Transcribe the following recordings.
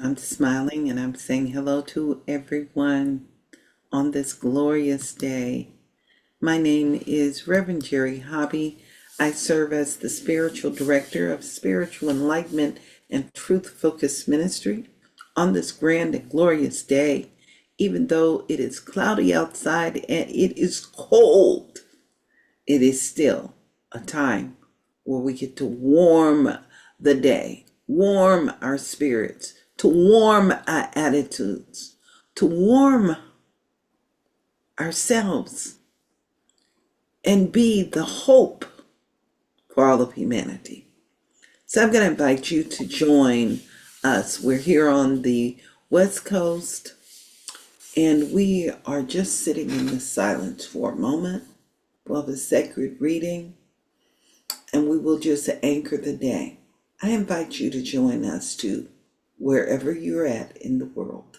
I'm smiling and I'm saying hello to everyone on this glorious day. My name is Reverend Jerry Hobby. I serve as the spiritual director of Spiritual Enlightenment and Truth Focused Ministry on this grand and glorious day. Even though it is cloudy outside and it is cold, it is still a time where we get to warm the day, warm our spirits, to warm our attitudes, to warm ourselves, and be the hope for all of humanity. So I'm going to invite you to join us. We're here on the West Coast, and we are just sitting in the silence for a moment. We'll have a sacred reading, and we will just anchor the day. I invite you to join us too, wherever you're at in the world.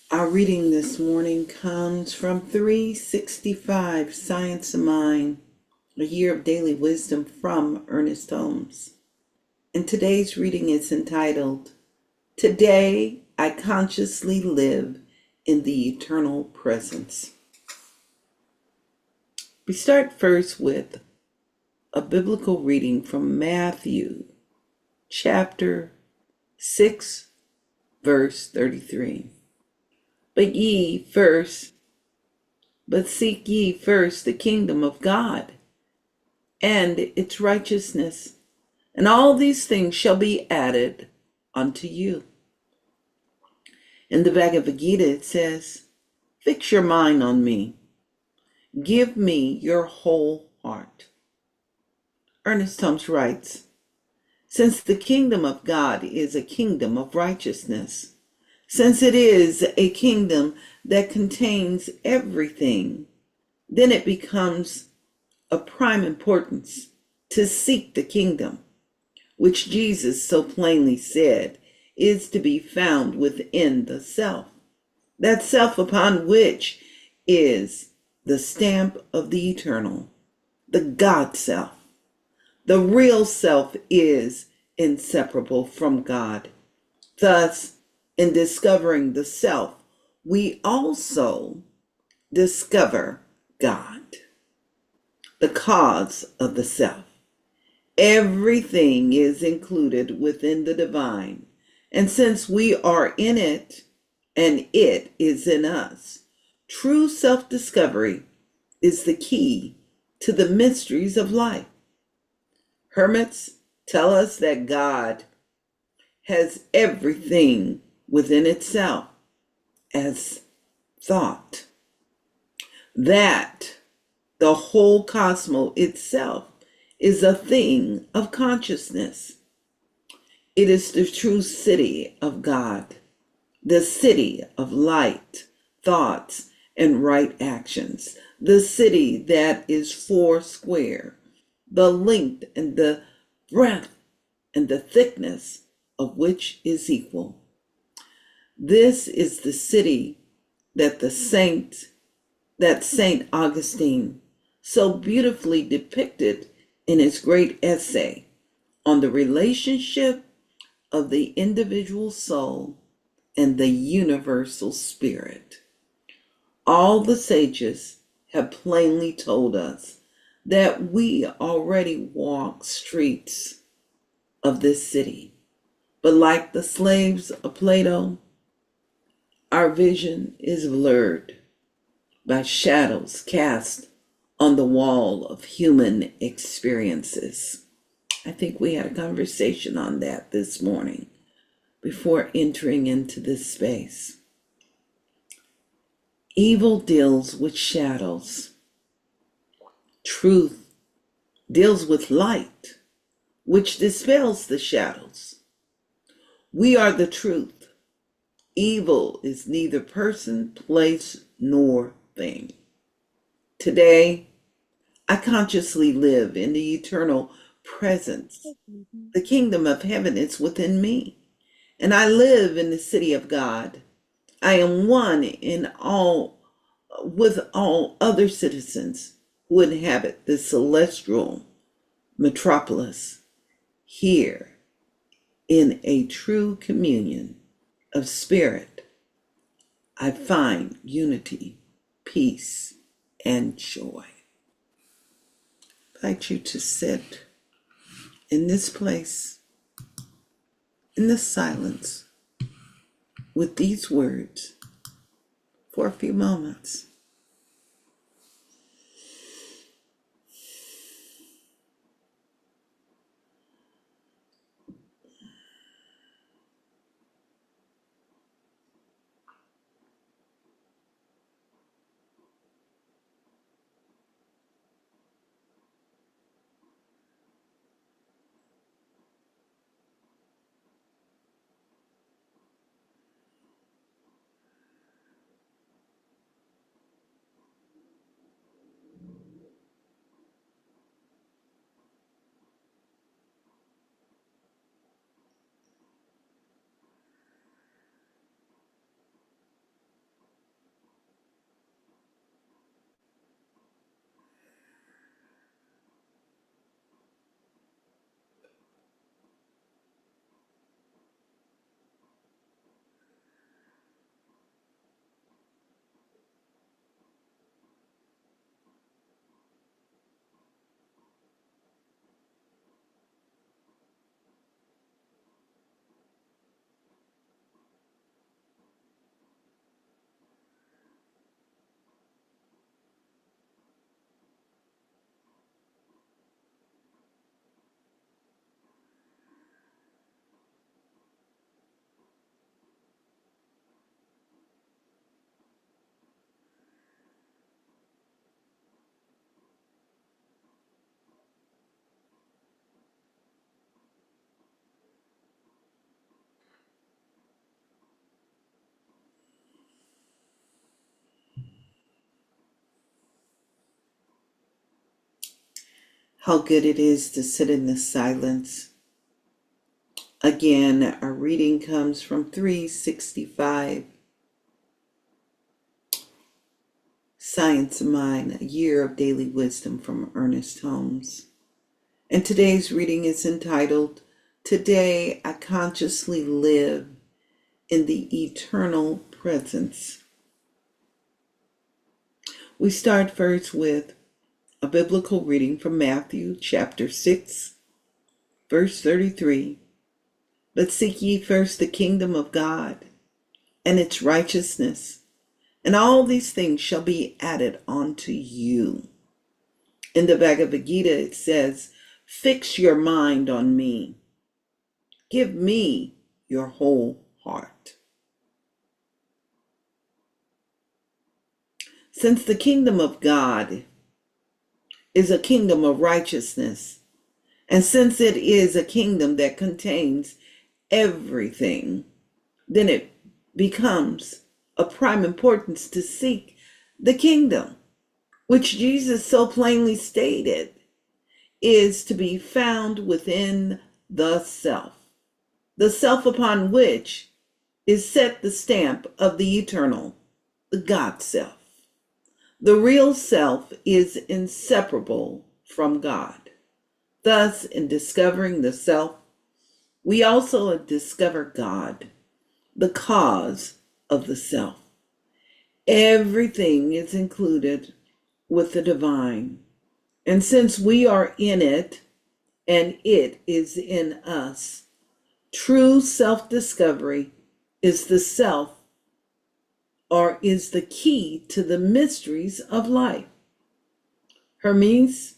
Our reading this morning comes from 365 Science of Mind, a year of daily wisdom from Ernest Holmes. And today's reading is entitled, Today I Consciously Live in the Eternal Presence. We start first with a biblical reading from Matthew chapter 6, verse 33. But seek ye first the kingdom of God and its righteousness, and all these things shall be added unto you. In the Bhagavad Gita it says, fix your mind on me. Give me your whole heart. Ernest Holmes writes, since the kingdom of God is a kingdom of righteousness, since it is a kingdom that contains everything, then it becomes of prime importance to seek the kingdom, which Jesus so plainly said is to be found within the self. That self upon which is the stamp of the eternal, the God self. The real self is inseparable from God. Thus, in discovering the self, we also discover God, the cause of the self. Everything is included within the divine, and since we are in it and it is in us, true self-discovery is the key to the mysteries of life. Hermits tell us that God has everything within itself as thought, that the whole cosmos itself is a thing of consciousness. It is the true city of God, the city of light, thoughts, and right actions, the city that is four square, the length and the breadth and the thickness of which is equal. This is the city that Saint Augustine so beautifully depicted in his great essay on the relationship of the individual soul and the universal spirit. All the sages have plainly told us that we already walk streets of this city. But like the slaves of Plato, our vision is blurred by shadows cast on the wall of human experiences. I think we had a conversation on that this morning before entering into this space. Evil deals with shadows. Truth deals with light, which dispels the shadows. We are the truth. Evil is neither person, place, nor thing. Today, I consciously live in the eternal presence. The kingdom of heaven is within me, and I live in the city of God. I am one in all with all other citizens who inhabit the celestial metropolis here in a true communion of spirit. I find unity, peace, and joy. I invite you to sit in this place, in the silence, with these words for a few moments. How good it is to sit in the silence. Again, our reading comes from 365, Science of Mind, a Year of Daily Wisdom from Ernest Holmes. And today's reading is entitled, Today I Consciously Live in the Eternal Presence. We start first with a biblical reading from Matthew chapter 6, verse 33. But seek ye first the kingdom of God and its righteousness, and all these things shall be added unto you. In the Bhagavad Gita it says, fix your mind on me. Give me your whole heart. Since the kingdom of God is a kingdom of righteousness, and since it is a kingdom that contains everything, then it becomes of prime importance to seek the kingdom, which Jesus so plainly stated is to be found within the self upon which is set the stamp of the eternal, the God self. The real self is inseparable from God. Thus, in discovering the self, we also discover God, the cause of the self. Everything is included with the divine. And since we are in it and it is in us, true self-discovery is the self or is the key to the mysteries of life. Hermes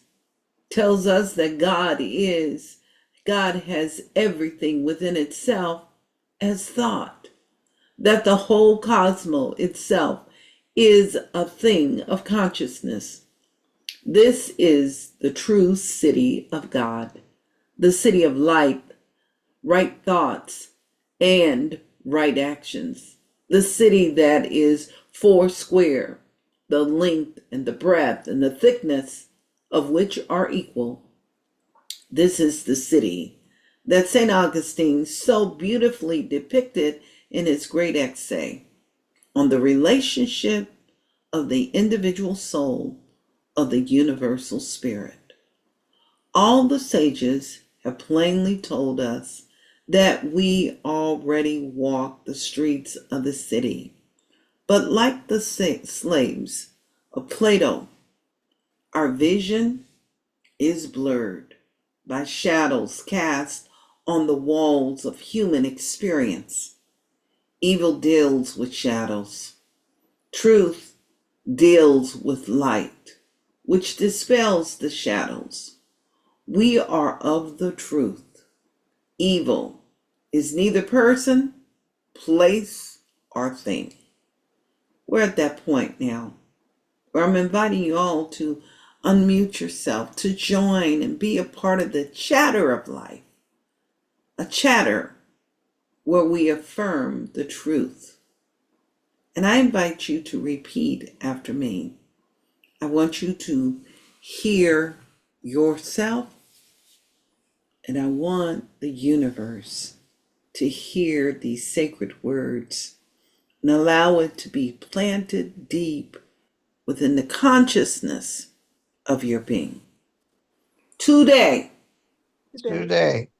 tells us that God has everything within itself as thought, that the whole cosmos itself is a thing of consciousness. This is the true city of God, the city of light, right thoughts, and right actions. The city that is four square, the length and the breadth and the thickness of which are equal. This is the city that St. Augustine so beautifully depicted in his great essay on the relationship of the individual soul of the universal spirit. All the sages have plainly told us that we already walk the streets of the city. But like the slaves of Plato, our vision is blurred by shadows cast on the walls of human experience. Evil deals with shadows. Truth deals with light, which dispels the shadows. We are of the truth. Evil is neither person, place, or thing. We're at that point now where I'm inviting you all to unmute yourself, to join and be a part of the chatter of life, a chatter where we affirm the truth. And I invite you to repeat after me. I want you to hear yourself, and I want the universe to hear these sacred words and allow it to be planted deep within the consciousness of your being. Today, Today,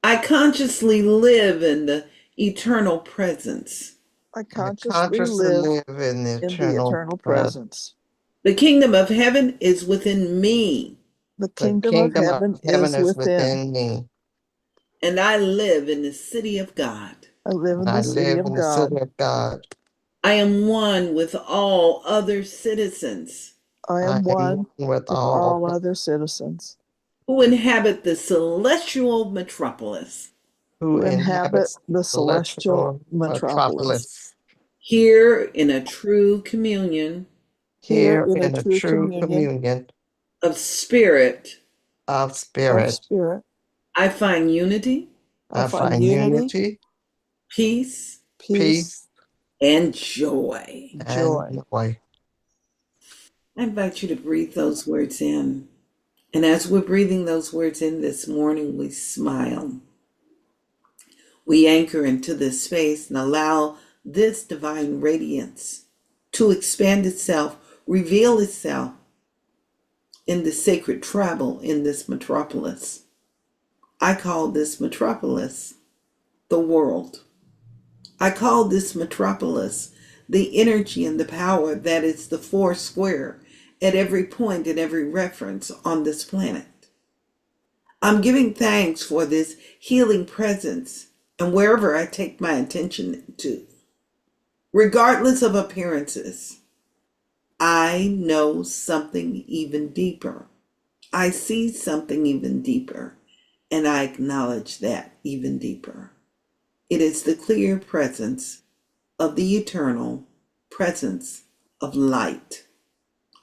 I consciously live in the eternal presence. I I consciously consciously live live in the in the eternal eternal presence. presence. The kingdom of heaven is within me, The The kingdom of kingdom of heaven heaven is is within. within me. and I live in the city of God. I live in I the city live of in the city God. of God. I am one with all other citizens I I am am one one with with all all other citizens who inhabit the celestial metropolis. who who inhabit inhabits the the celestial celestial metropolis. metropolis. Here in a true communion Here Here in a in a true true communion communion of spirit, of of spirit, spirit, I find unity, I I find find unity, unity, peace, peace, peace, and joy. and joy. joy. I invite you to breathe those words in. And as we're breathing those words in this morning, we smile. We anchor into this space and allow this divine radiance to expand itself, reveal itself in the sacred travel in this metropolis. I call this metropolis the world. I call this metropolis the energy and the power that is the four square at every point and every reference on this planet. I'm giving thanks for this healing presence and wherever I take my attention to, regardless of appearances, I know something even deeper. I see something even deeper, and I acknowledge that even deeper. It is the clear presence of the eternal presence of light,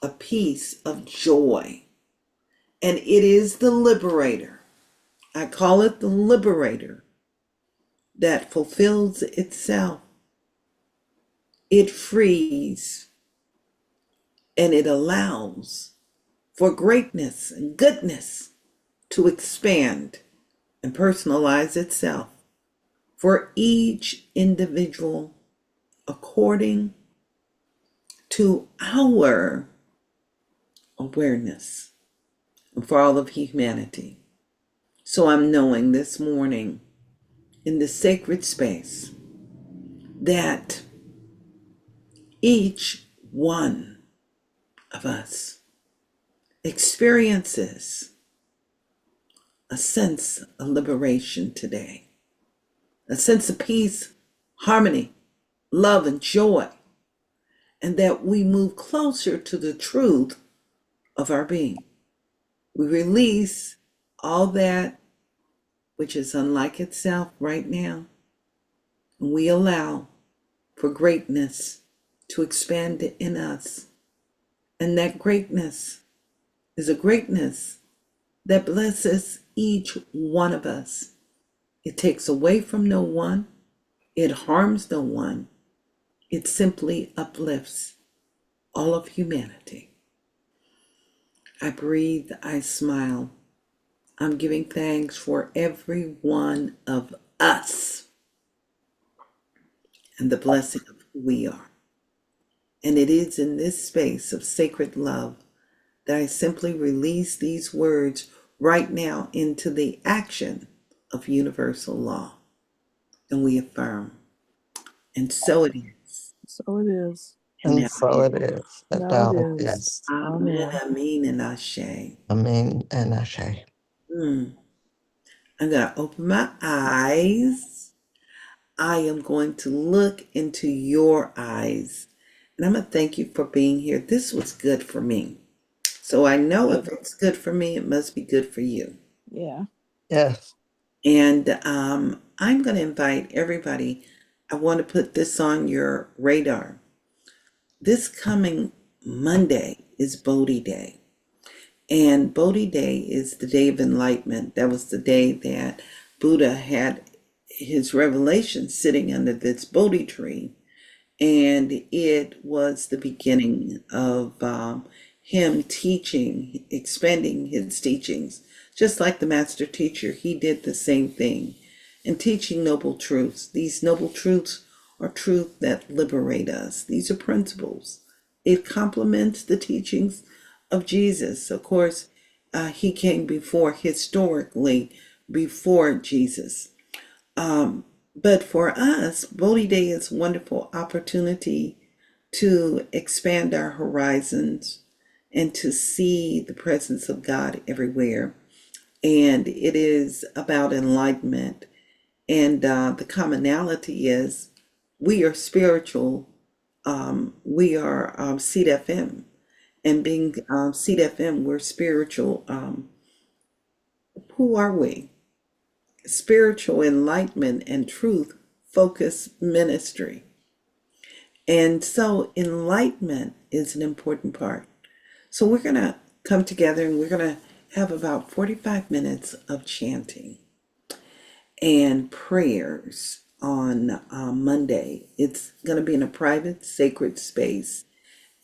a piece of joy, and it is the liberator. I call it the liberator that fulfills itself. It frees and it allows for greatness and goodness to expand and personalize itself for each individual according to our awareness and for all of humanity. So I'm knowing this morning in the sacred space that each one of us experiences a sense of liberation today, a sense of peace, harmony, love, and joy, and that we move closer to the truth of our being. We release all that which is unlike itself right now, and we allow for greatness to expand in us. And that greatness is a greatness that blesses each one of us. It takes away from no one, it harms no one, it simply uplifts all of humanity. I breathe, I smile. I'm giving thanks for every one of us and the blessing of who we are. And it is in this space of sacred love that I simply release these words right now into the action of universal law. And we affirm. And so it is. So it is. And now And so it it is. is. Now it Now, is. yes. Amen, Amen. amen, and ashe. Amen and ashe. I'm going to open my eyes. I am going to look into your eyes. And I'm going to thank you for being here. This was good for me. So I know if it's good for me, it must be good for you. Yeah. Yes. And I'm going to invite everybody. I want to put this on your radar. This coming Monday is Bodhi Day. And Bodhi Day is the day of enlightenment. That was the day that Buddha had his revelation sitting under this Bodhi tree. And it was the beginning of him teaching, expanding his teachings. Just like the master teacher, he did the same thing in teaching noble truths. These noble truths are truths that liberate us. These are principles. It complements the teachings of Jesus. Of course, he came historically before Jesus. But for us, Bodhi Day is a wonderful opportunity to expand our horizons and to see the presence of God everywhere. And it is about enlightenment. And the commonality is we are spiritual. We are Seatfm. And being Seatfm, we're spiritual. Who are we? Spiritual enlightenment and truth focused ministry. And so enlightenment is an important part. So we're going to come together and we're going to have about 45 minutes of chanting and prayers on Monday. It's going to be in a private, sacred space.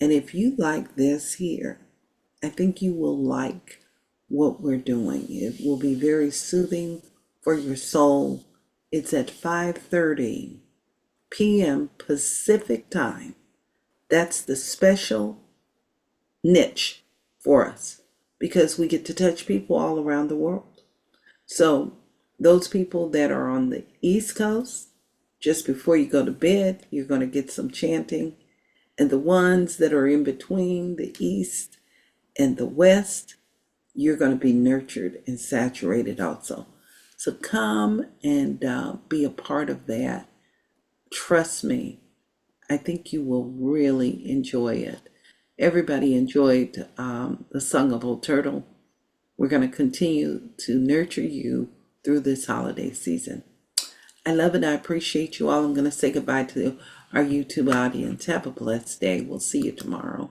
And if you like this here, I think you will like what we're doing. It will be very soothing for your soul. It's at 5:30 p.m. Pacific time. That's the special niche for us because we get to touch people all around the world. So those people that are on the East Coast, just before you go to bed, you're going to get some chanting. And the ones that are in between the East and the West, you're going to be nurtured and saturated also. So come and be a part of that. Trust me, I think you will really enjoy it. Everybody enjoyed the Song of Old Turtle. We're going to continue to nurture you through this holiday season. I love and I appreciate you all. I'm going to say goodbye to our YouTube audience. Have a blessed day. We'll see you tomorrow.